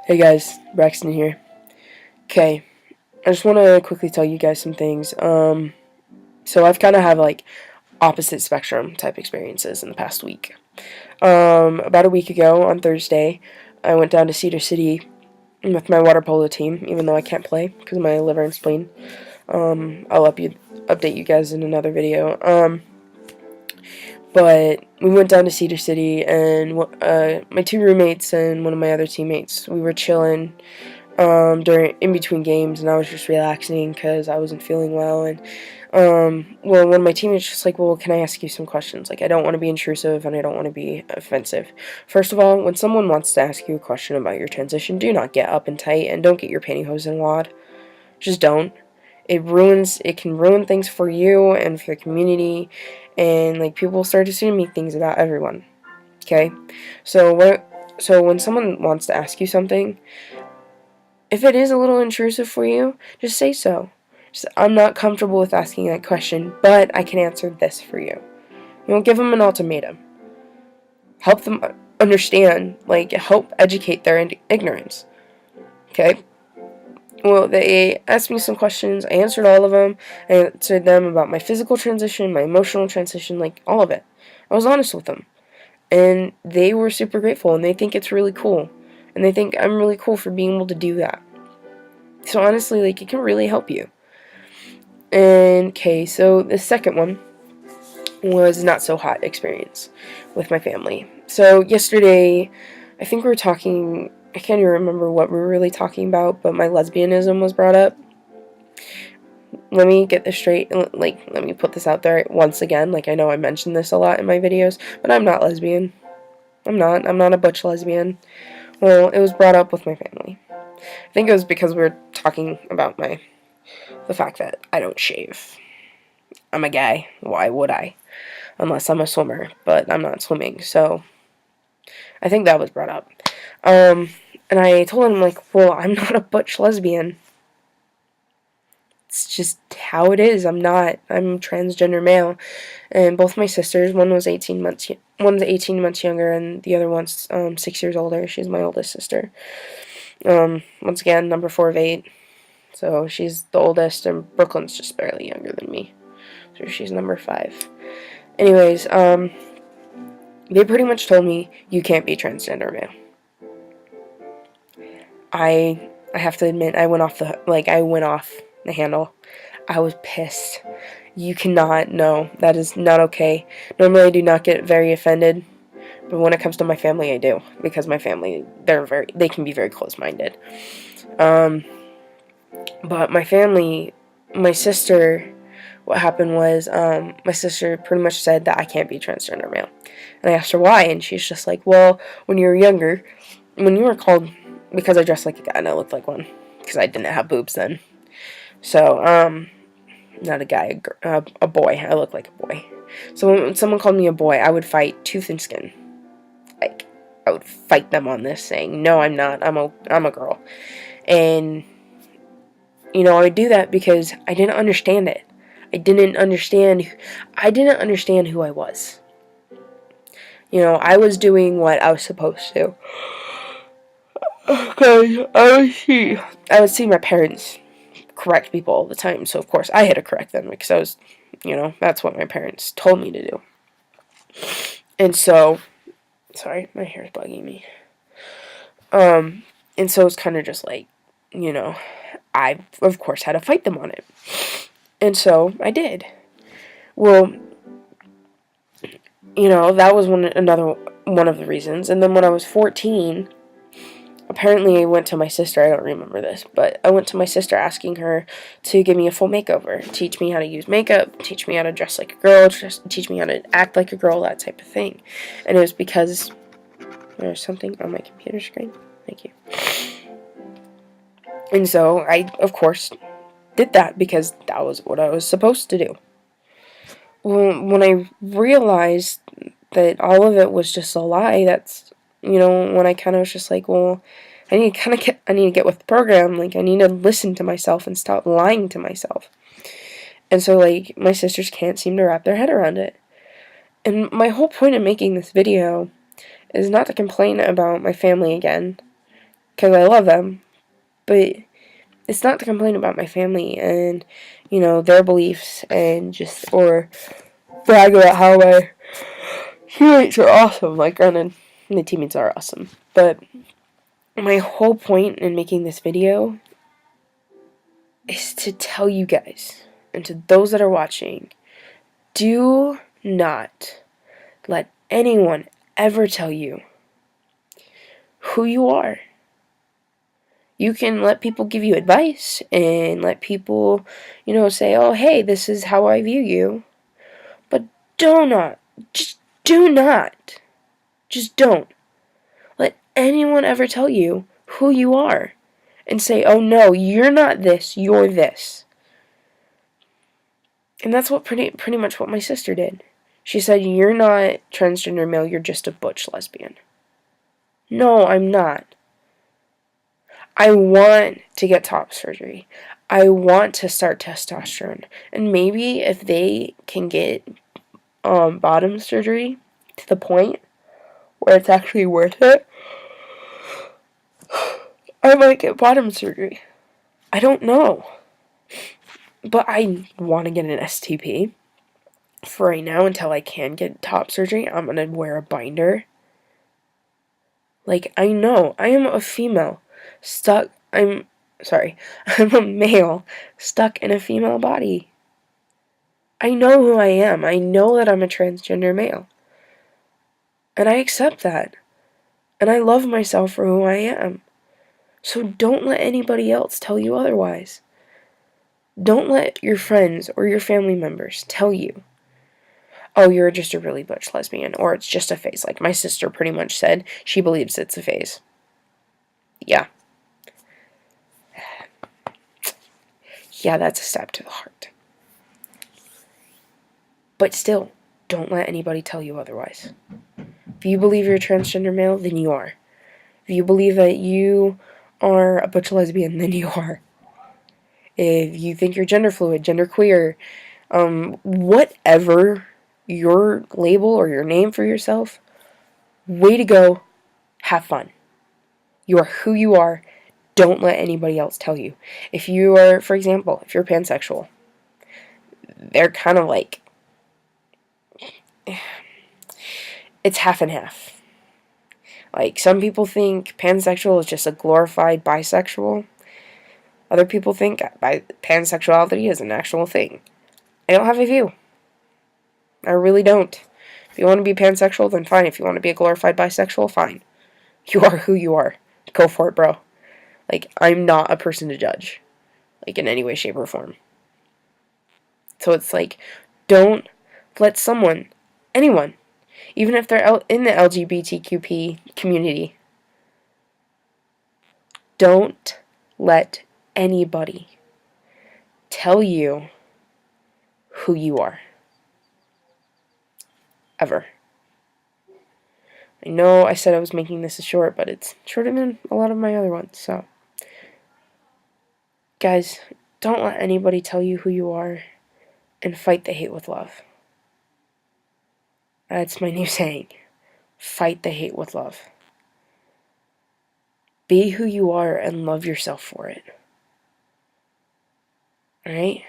Hey guys, Braxton here. Okay, I just want to quickly tell you guys some things. So I've kind of had like opposite spectrum type experiences in the past week. About a week ago on Thursday, I went down to Cedar City with my water polo team, even though I can't play because of my liver and spleen. I'll update you guys in another video. But we went down to Cedar City, and my two roommates and one of my other teammates, we were chilling in between games, and I was just relaxing because I wasn't feeling well. And one of my teammates just like, well, can I ask you some questions? Like, I don't want to be intrusive and I don't want to be offensive. First of all, when someone wants to ask you a question about your transition, do not get up and tight and don't get your pantyhose in a wad. Just don't. It can ruin things for you and for the community, and like people start assuming things about everyone. Okay, so when someone wants to ask you something, if it is a little intrusive for you, just say so. I'm not comfortable with asking that question, but I can answer this for you. You don't give them an ultimatum. Help them understand, like help educate their ignorance. Okay. Well, they asked me some questions. I answered all of them. I answered them about my physical transition, my emotional transition, like all of it. I was honest with them. And they were super grateful, and they think it's really cool. And they think I'm really cool for being able to do that. So honestly, like, it can really help you. And, okay, so the second one was not so hot experience with my family. So yesterday, I think we were talking, I can't even remember what we were really talking about, but my lesbianism was brought up. Let me get this straight, like, let me put this out there once again. Like, I know I mentioned this a lot in my videos, but I'm not lesbian. I'm not a butch lesbian. Well, it was brought up with my family. I think it was because we were talking about the fact that I don't shave. I'm a guy. Why would I? Unless I'm a swimmer, but I'm not swimming, so I think that was brought up. And I told him, like, well, I'm not a butch lesbian. It's just how it is. I'm transgender male. And both my sisters, one's 18 months younger, and the other one's 6 years older. She's my oldest sister. Once again, number 4 of 8. So she's the oldest, and Brooklyn's just barely younger than me. So she's number 5. Anyways, they pretty much told me, you can't be transgender male. I have to admit, I went off the handle. I was pissed. You cannot, no, that is not okay. Normally I do not get very offended, but when it comes to my family, I do, because my family, they can be very close-minded. But my family, my sister, what happened was, my sister pretty much said that I can't be transgender male. And I asked her why, and she's just like, well, when you were younger, when you were called, because I dressed like a guy and I looked like one, because I didn't have boobs then. So, not a guy, a boy. I look like a boy. So when someone called me a boy, I would fight tooth and skin. Like, I would fight them on this, saying, no, I'm not. I'm a girl. And, you know, I would do that because I didn't understand it. I didn't understand who I was. You know, I was doing what I was supposed to. Okay, I would see my parents correct people all the time, so of course I had to correct them because I was, you know, that's what my parents told me to do. And so, sorry, my hair is bugging me. And so it's kind of just like, you know, I of course had to fight them on it. And so I did. Well, you know, that was another one of the reasons. And then when I was 14, apparently I went to my sister, I don't remember this, but I went to my sister asking her to give me a full makeover, teach me how to use makeup, teach me how to dress like a girl, teach me how to act like a girl, that type of thing. And it was because there's something on my computer screen. Thank you. And so I, of course, did that because that was what I was supposed to do. Well, when I realized that all of it was just a lie, that's, you know, when I kind of was just like, well, I need to get with the program. Like, I need to listen to myself and stop lying to myself. And so, like, my sisters can't seem to wrap their head around it. And my whole point of making this video is not to complain about my family again. because I love them, but it's not to complain about my family and, you know, their beliefs and just, or brag about how my teammates are awesome. Like, granted, my teammates are awesome, but my whole point in making this video is to tell you guys, and to those that are watching, do not let anyone ever tell you who you are. You can let people give you advice and let people, you know, say, oh, hey, this is how I view you. But just don't let anyone ever tell you who you are and say, oh, no, you're not this, you're this. And that's what pretty much what my sister did. She said, you're not transgender male, you're just a butch lesbian. No, I'm not. I want to get top surgery. I want to start testosterone. And maybe if they can get bottom surgery to the point where it's actually worth it, I might get bottom surgery. I don't know. But I want to get an STP. For right now, until I can get top surgery, I'm going to wear a binder. Like, I know. I am a female. I'm a male stuck in a female body. I know who I am. I know that I'm a transgender male. And I accept that. And I love myself for who I am. So don't let anybody else tell you otherwise. Don't let your friends or your family members tell you, oh, you're just a really butch lesbian, or it's just a phase. Like my sister pretty much said, she believes it's a phase. Yeah. Yeah, that's a stab to the heart. But still, don't let anybody tell you otherwise. If you believe you're a transgender male, then you are. If you believe that you are a butch lesbian, then you are. If you think you're gender fluid, gender queer, whatever your label or your name for yourself, way to go, have fun. You are who you are. Don't let anybody else tell you. If you are, for example, if you're pansexual, they're kind of like, it's half and half. Like, some people think pansexual is just a glorified bisexual. Other people think pansexuality is an actual thing. I don't have a view. I really don't. If you want to be pansexual, then fine. If you want to be a glorified bisexual, fine. You are who you are. Go for it, bro. Like, I'm not a person to judge. Like, in any way, shape, or form. So it's like, don't let anyone, even if they're in the LGBTQP community, don't let anybody tell you who you are. Ever. I know I said I was making this a short, but it's shorter than a lot of my other ones, so. Guys, don't let anybody tell you who you are, and fight the hate with love. That's my new saying. Fight the hate with love. Be who you are and love yourself for it. Alright?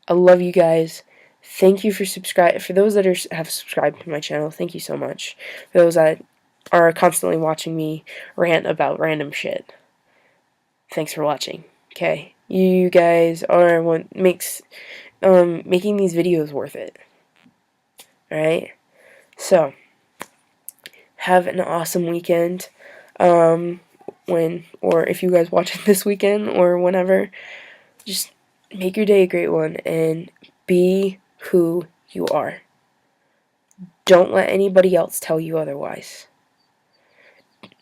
I love you guys. Thank you for subscribing. For those that have subscribed to my channel, thank you so much. For those that are constantly watching me rant about random shit, thanks for watching. Okay? You guys are what makes making these videos worth it. Alright? So, have an awesome weekend. Or if you guys watch it this weekend or whenever, just make your day a great one and be who you are. Don't let anybody else tell you otherwise.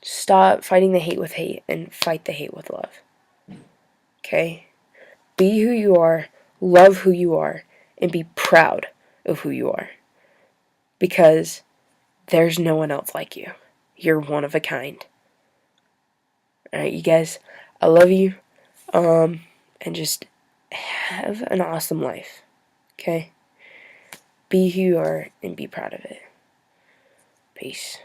Stop fighting the hate with hate and fight the hate with love. Okay? Be who you are, love who you are, and be proud of who you are. Because there's no one else like you. You're one of a kind. Alright, you guys, I love you. And just have an awesome life. Okay? Be who you are and be proud of it. Peace.